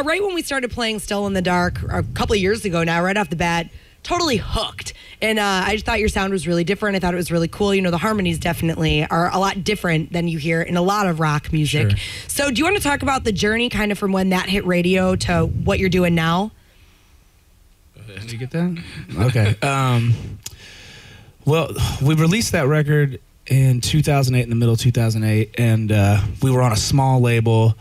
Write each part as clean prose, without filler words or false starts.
right when we started playing Still in the Dark, a couple of years ago now, right off the bat, totally hooked. And I just thought your sound was really different. I thought it was really cool. You know, the harmonies definitely are a lot different than you hear in a lot of rock music. Sure. So do you want to talk about the journey kind of from when that hit radio to what you're doing now? Did you get that? Okay. Well, we released that record in 2008, in the middle of 2008, and we were on a small label.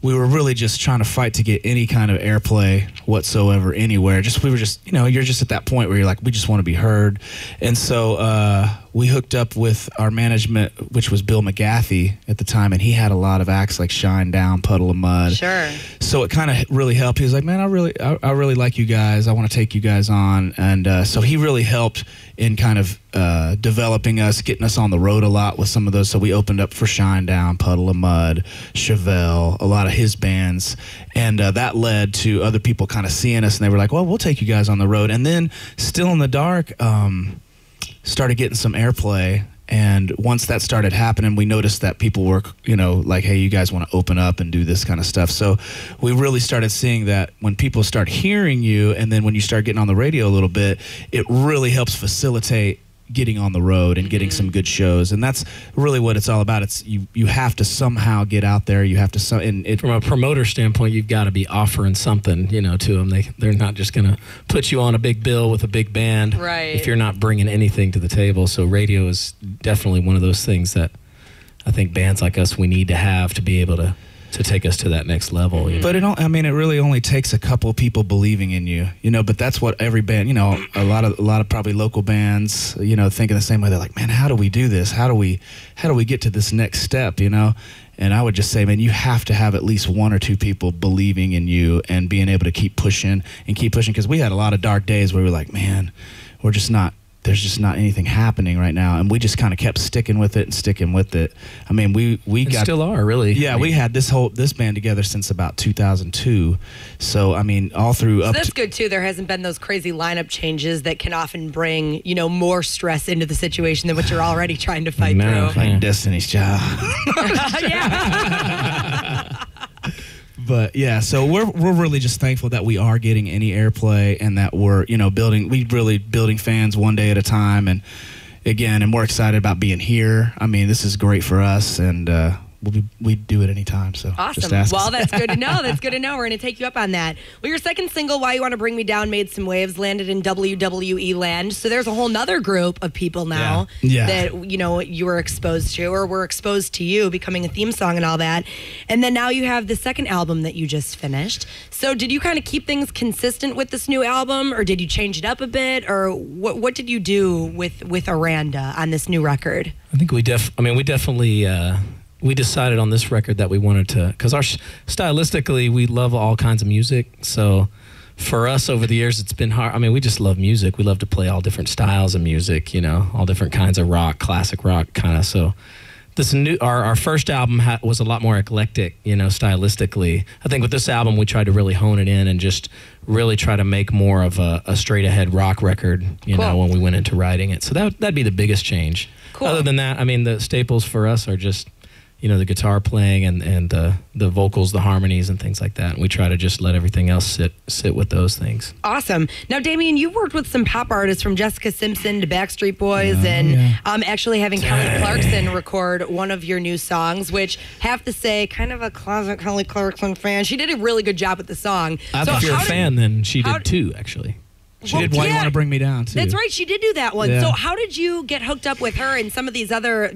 We were really just trying to fight to get any kind of airplay whatsoever anywhere. We were just, you know, you're just at that point where you're like, we just want to be heard. And so we hooked up with our management, which was Bill McGathy at the time, and he had a lot of acts like Shine Down, Puddle of Mud. Sure. So it kind of really helped. He was like, man, I really like you guys. I want to take you guys on. And so he really helped in kind of developing us, getting us on the road a lot with some of those. So we opened up for Shine Down, Puddle of Mud, Chevelle, a lot of his bands. And that led to other people kind of seeing us, and they were like, well, we'll take you guys on the road. And then Still in the Dark started getting some airplay. And once that started happening, we noticed that people were, you know, like, hey, you guys want to open up and do this kind of stuff. So we really started seeing that when people start hearing you, and then when you start getting on the radio a little bit, it really helps facilitate getting on the road and getting some good shows. And that's really what it's all about. It's you have to somehow get out there. You have to from a promoter standpoint, you've got to be offering something, you know, to them. They're not just going to put you on a big bill with a big band if you're not bringing anything to the table. So radio is definitely one of those things that I think bands like us, we need to have to be able to take us to that next level. You know? But it really only takes a couple of people believing in you, you know. But that's what every band, you know, a lot of probably local bands, you know, thinking the same way. They're like, man, how do we do this? How do we get to this next step, you know? And I would just say, man, you have to have at least one or two people believing in you and being able to keep pushing. Because we had a lot of dark days where we were like, man, there's just not anything happening right now, and we just kind of kept sticking with it. I mean, we still are, really. Yeah, we had this band together since about 2002. So I mean, all through that's good too. There hasn't been those crazy lineup changes that can often bring, you know, more stress into the situation than what you're already trying to fight through. Like Destiny's Child. Yeah. But yeah, so we're really just thankful that we are getting any airplay, and that we're, you know, building fans one day at a time. And we're excited about being here. I mean, this is great for us, and we do it anytime. So awesome. Just ask well, us. that's good to know. That's good to know. We're going to take you up on that. Well, your second single, Why You Want to Bring Me Down, made some waves, landed in WWE land. So there's a whole nother group of people now that, you know, you were exposed to, or were exposed to you, becoming a theme song and all that. And then now you have the second album that you just finished. So did you kind of keep things consistent with this new album, or did you change it up a bit, or what did you do with Aranda on this new record? I think we definitely we decided on this record that we wanted to, because stylistically we love all kinds of music. So for us over the years, it's been hard. I mean, we just love music. We love to play all different styles of music, you know, all different kinds of rock, classic rock kind of. So this our first album was a lot more eclectic, you know, stylistically. I think with this album, we tried to really hone it in and just really try to make more of a straight ahead rock record, you know, when we went into writing it. So that'd be the biggest change. Cool. Other than that, I mean, the staples for us are just, you know, the guitar playing and the vocals, the harmonies and things like that. And we try to just let everything else sit with those things. Awesome. Now, Damien, you worked with some pop artists from Jessica Simpson to Backstreet Boys, and actually having Kelly Clarkson record one of your new songs, which have to say, kind of a closet Kelly Clarkson fan. She did a really good job with the song. If you're a fan, then she did too, actually. She did Why You Want to Bring Me Down, too. That's right. She did do that one. Yeah. So how did you get hooked up with her and some of these other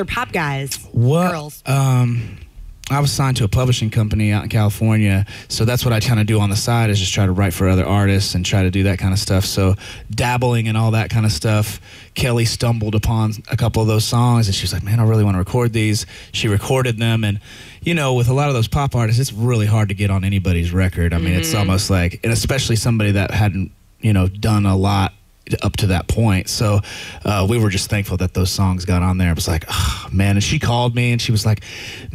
pop guys, girls? I was signed to a publishing company out in California, so that's what I kind of do on the side, is just try to write for other artists and try to do that kind of stuff. So dabbling in all that kind of stuff, Kelly stumbled upon a couple of those songs, and she was like, man, I really want to record these. She recorded them, and you know, with a lot of those pop artists, it's really hard to get on anybody's record. I mean, it's almost like, and especially somebody that hadn't, you know, done a lot up to that point. So we were just thankful that those songs got on there. It was like, oh, man. And she called me and she was like,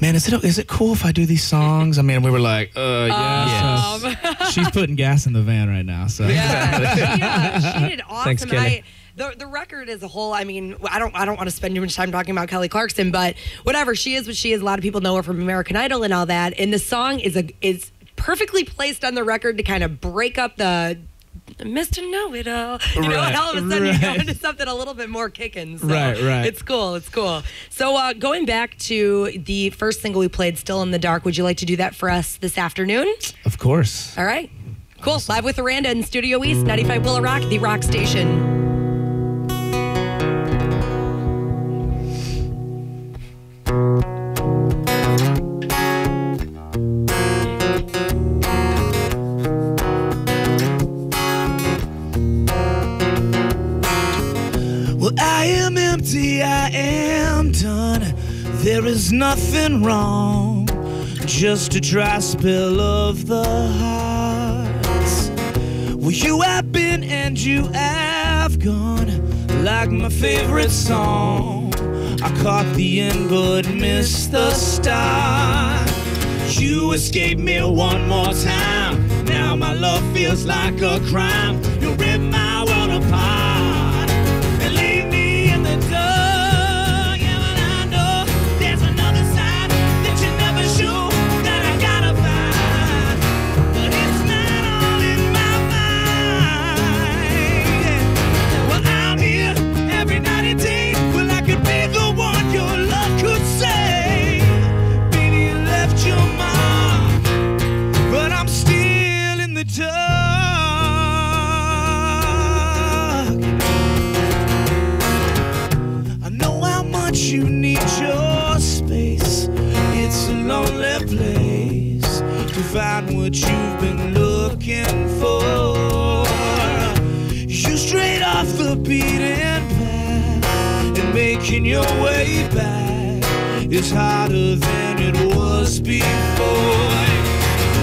man, is it cool if I do these songs? I mean, we were like, yeah. So she's putting gas in the van right now. So yeah, she did awesome. Thanks, Kelly. The record as a whole, I mean, I don't want to spend too much time talking about Kelly Clarkson, but whatever, she is what she is. A lot of people know her from American Idol and all that. And the song is perfectly placed on the record to kind of break up the Mr. Know-It-All. You know, and all of a sudden you go into something a little bit more kicking. So right. It's cool. It's cool. So going back to the first single we played, Still in the Dark, would you like to do that for us this afternoon? Of course. All right. Cool. Awesome. Live with Aranda in Studio East, 95 WIIL ROCK, the rock station. I am empty, I am done. There is nothing wrong, just a dry spell of the hearts. Well, you have been and you have gone, like my favorite song. I caught the end but missed the start. You escaped me one more time. Now my love feels like a crime. You rip my world apart. You need your space. It's a lonely place to find what you've been looking for. You strayed off the beaten path, and making your way back is harder than it was before.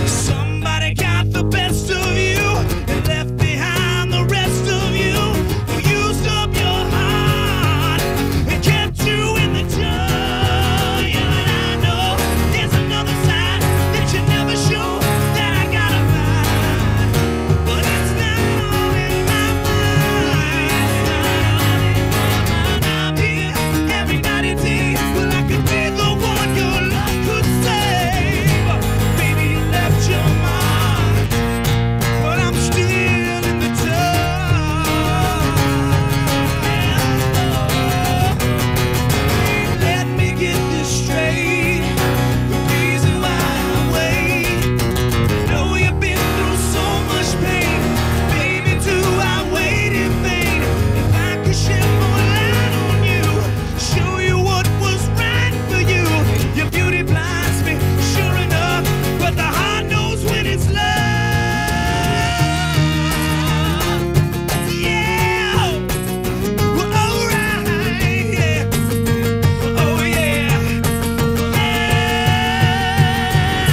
Somebody got the best of you and left behind the rest of you who used up your heart and kept you in the dark. Yeah, and I know there's another side that you never show that I gotta find, but it's not all in my mind. I'm here every night and day. Well, I could be the one your love could save. Baby, you left your mark, but I'm still in the dark. Let me get this straight. The reason why I wait. Know you've been through so much pain. Baby, do I wait in vain? If I could shed more light on you, show you what was right for you. Your beauty blinds me, sure enough, but the heart knows when it's love. Yeah. Well, alright, yeah. Oh, yeah.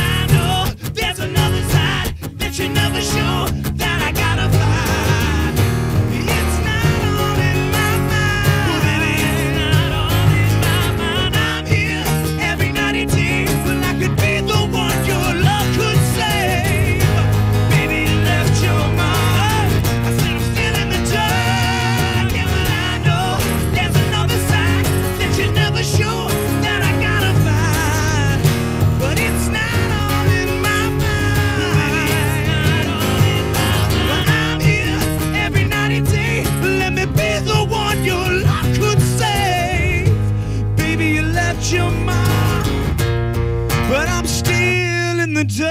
I know there's another side that you never show that I gotta find. It's not all in my mind. Baby, it's not all in my mind. I'm here every night and day. Well, I could be the one your love could save. Baby, you left your mark. I said I'm still in the dark. Yeah, well, I know there's another side that you never show that I gotta find, but it's not all in my mind. But I'm here every night and day. Let me be the one your love could save. Baby, you left your mark, but I'm still in the dark.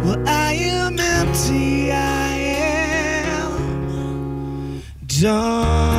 Well, I am empty, I am done.